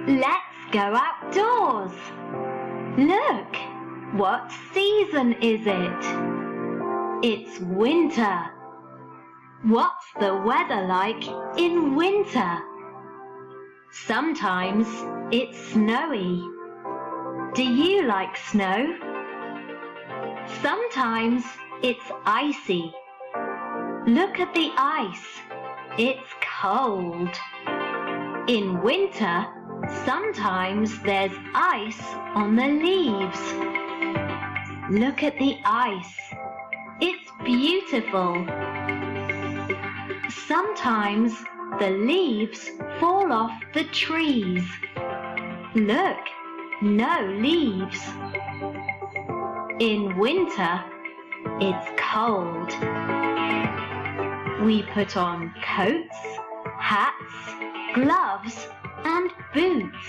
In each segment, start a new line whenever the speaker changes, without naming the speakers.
Let's go outdoors. Look, what season is it? It's winter. What's the weather like in winter? Sometimes it's snowy. Do you like snow? Sometimes it's icy. Look at the ice. It's cold. In winter, sometimes there's ice on the leaves. Look at the ice. It's beautiful. Sometimes the leaves fall off the trees. Look, no leaves. In winter, it's cold. We put on coats, hats, gloves, and boots.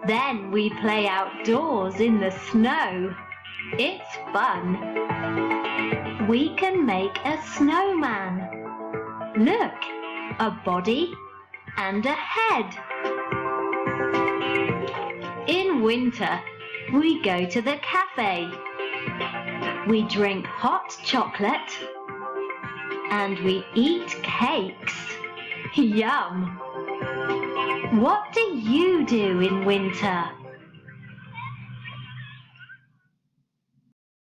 Then we play outdoors in the snow. It's fun. We can make a snowman. Look, a body and a head. In winter, we go to the cafe. We drink hot chocolate and we eat cakes. Yum! What do you do in winter?